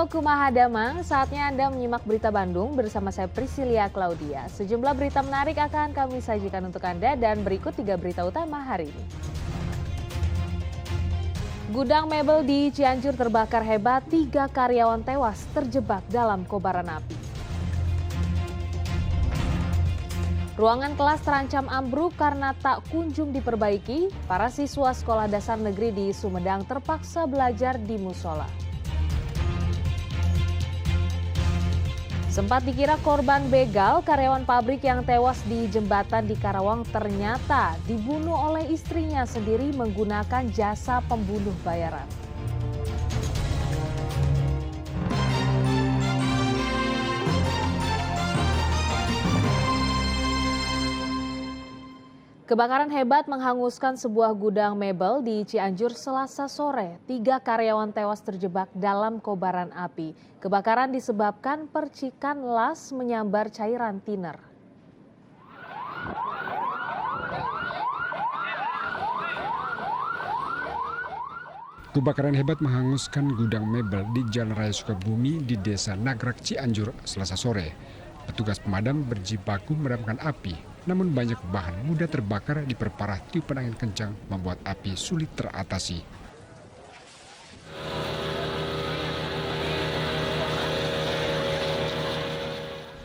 Halo Kumaha Damang, saatnya Anda menyimak berita Bandung bersama saya Priscilia Claudia. Sejumlah berita menarik akan kami sajikan untuk Anda dan berikut 3 berita utama hari ini. Gudang mebel di Cianjur terbakar hebat, 3 karyawan tewas terjebak dalam kobaran api. Ruangan kelas terancam ambruk karena tak kunjung diperbaiki. Para siswa sekolah dasar negeri di Sumedang terpaksa belajar di musola. Sempat dikira korban begal, karyawan pabrik yang tewas di jembatan di Karawang ternyata dibunuh oleh istrinya sendiri menggunakan jasa pembunuh bayaran. Kebakaran hebat menghanguskan sebuah gudang mebel di Cianjur Selasa sore. 3 karyawan tewas terjebak dalam kobaran api. Kebakaran disebabkan percikan las menyambar cairan thinner. Kebakaran hebat menghanguskan gudang mebel di Jalan Raya Sukabumi di Desa Nagrak Cianjur Selasa sore. Petugas pemadam berjibaku memadamkan api, namun banyak bahan mudah terbakar diperparah tiupan angin kencang membuat api sulit teratasi.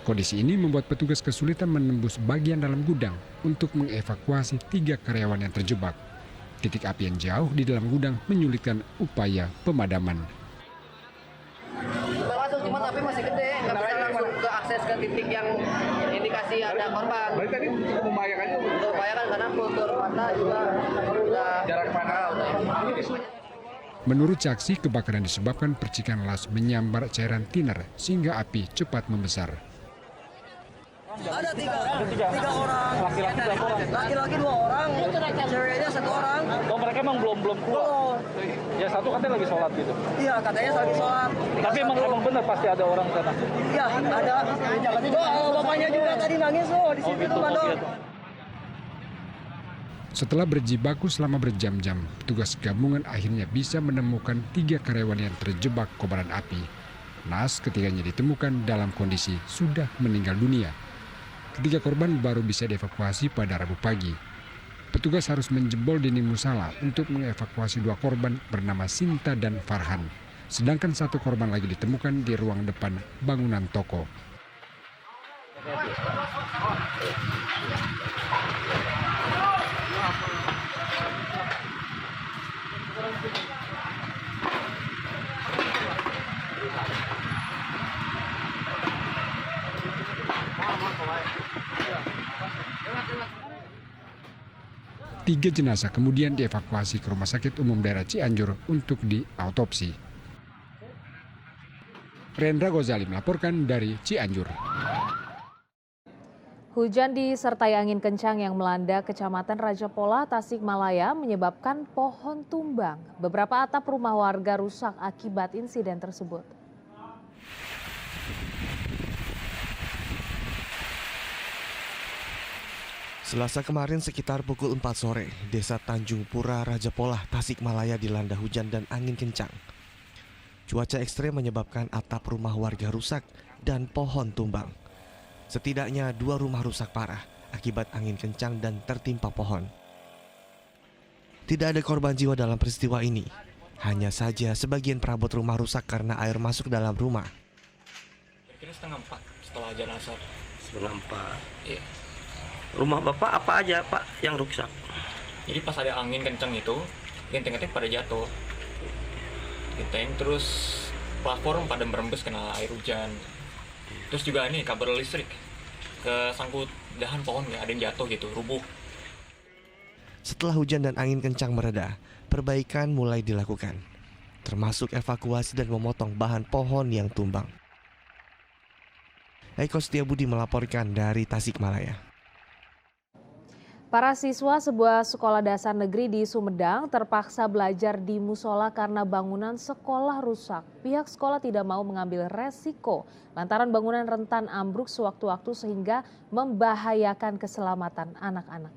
Kondisi ini membuat petugas kesulitan menembus bagian dalam gudang untuk mengevakuasi 3 karyawan yang terjebak. Titik api yang jauh di dalam gudang menyulitkan upaya pemadaman. Masuk cuma tapi masih gede, nggak bisa langsung ke akses ke titik yang indikasi ada korban. Berarti tadi membahayakan juga. Membahayakan karena kultur mata juga udah Jarak pandang. Menurut saksi, kebakaran disebabkan percikan las menyambar cairan thinner sehingga api cepat membesar. Ada tiga orang. Laki-laki berapa orang? Laki-laki 2 orang, ceweknya 1 orang. Oh, mereka emang belum keluar. Ya satu katanya lagi sholat gitu. Iya, katanya lagi sholat. Tapi emang benar pasti ada orang sana. Iya, ada. Bapaknya juga tadi nangis di situ gitu, tuh, Bandung. gitu. Setelah berjibaku selama berjam-jam, petugas gabungan akhirnya bisa menemukan 3 karyawan yang terjebak kobaran api. Naas ketiganya ditemukan dalam kondisi sudah meninggal dunia. Ketiga korban baru bisa dievakuasi pada Rabu pagi. Petugas harus menjebol dinding musala untuk mengevakuasi 2 korban bernama Sinta dan Farhan. Sedangkan 1 korban lagi ditemukan di ruang depan bangunan toko. Tiga jenazah kemudian dievakuasi ke Rumah Sakit Umum Daerah Cianjur untuk diautopsi. Rendra Gozali melaporkan dari Cianjur. Hujan disertai angin kencang yang melanda Kecamatan Rajapola, Tasikmalaya menyebabkan pohon tumbang. Beberapa atap rumah warga rusak akibat insiden tersebut. Selasa kemarin sekitar pukul 4 sore, Desa Tanjung Pura, Rajapola, Tasikmalaya dilanda hujan dan angin kencang. Cuaca ekstrem menyebabkan atap rumah warga rusak dan pohon tumbang. Setidaknya 2 rumah rusak parah akibat angin kencang dan tertimpa pohon. Tidak ada korban jiwa dalam peristiwa ini. Hanya saja sebagian perabot rumah rusak karena air masuk dalam rumah. Kira setengah 4 setelah ajan asar. Setengah 4. Iya. Rumah Bapak apa aja Pak yang rusak? Jadi pas ada angin kencang itu, genteng-genteng pada jatuh. Genteng terus plafon pada merembes kena air hujan. Terus juga ini kabel listrik ke sangkut dahan pohon ya, ada yang jatuh gitu, rubuh. Setelah hujan dan angin kencang mereda, perbaikan mulai dilakukan, termasuk evakuasi dan memotong bahan pohon yang tumbang. Eko Setiabudi melaporkan dari Tasikmalaya. Para siswa sebuah sekolah dasar negeri di Sumedang terpaksa belajar di musola karena bangunan sekolah rusak. Pihak sekolah tidak mau mengambil resiko lantaran bangunan rentan ambruk sewaktu-waktu sehingga membahayakan keselamatan anak-anak.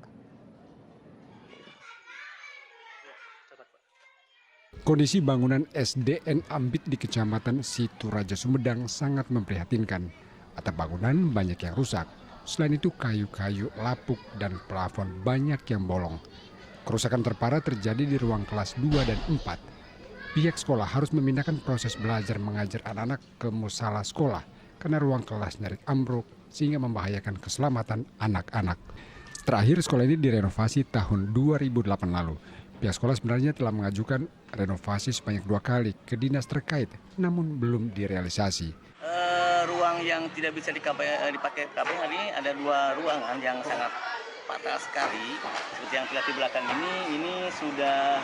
Kondisi bangunan SDN Ambit di Kecamatan Situraja Sumedang sangat memprihatinkan. Atap bangunan banyak yang rusak. Selain itu kayu-kayu lapuk dan plafon banyak yang bolong. Kerusakan terparah terjadi di ruang kelas 2 dan 4. Pihak sekolah harus memindahkan proses belajar mengajar anak-anak ke musala sekolah karena ruang kelas nyaris ambruk sehingga membahayakan keselamatan anak-anak. Terakhir sekolah ini direnovasi tahun 2008 lalu. Pihak sekolah sebenarnya telah mengajukan renovasi sebanyak 2 kali ke dinas terkait, namun belum direalisasi. Ruang yang tidak bisa dipakai KPH ini ada 2 ruangan yang sangat patah sekali. Seperti yang terlihat di belakang ini sudah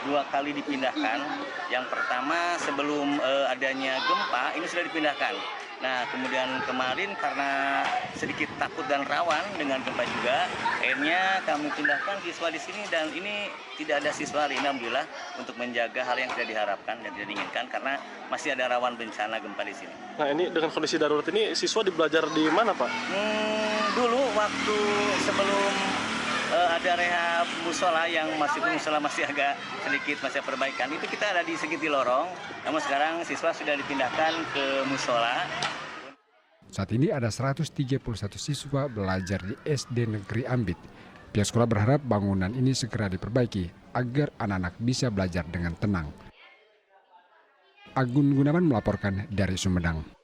2 kali dipindahkan. Yang pertama sebelum adanya gempa ini sudah dipindahkan. Nah kemudian kemarin karena sedikit takut dan rawan dengan gempa juga, akhirnya kami pindahkan siswa di sini dan ini tidak ada siswa hari ini, alhamdulillah, untuk menjaga hal yang tidak diharapkan dan tidak diinginkan karena masih ada rawan bencana gempa di sini. Nah ini dengan kondisi darurat ini siswa belajar di mana Pak? Dulu waktu sebelum ada rehab musola yang musola masih agak sedikit masih perbaikan, itu kita ada di Segiti Lorong, namun sekarang siswa sudah dipindahkan ke musola. Saat ini ada 131 siswa belajar di SD Negeri Ambit. Pihak sekolah berharap bangunan ini segera diperbaiki agar anak-anak bisa belajar dengan tenang. Agun Gunawan melaporkan dari Sumedang.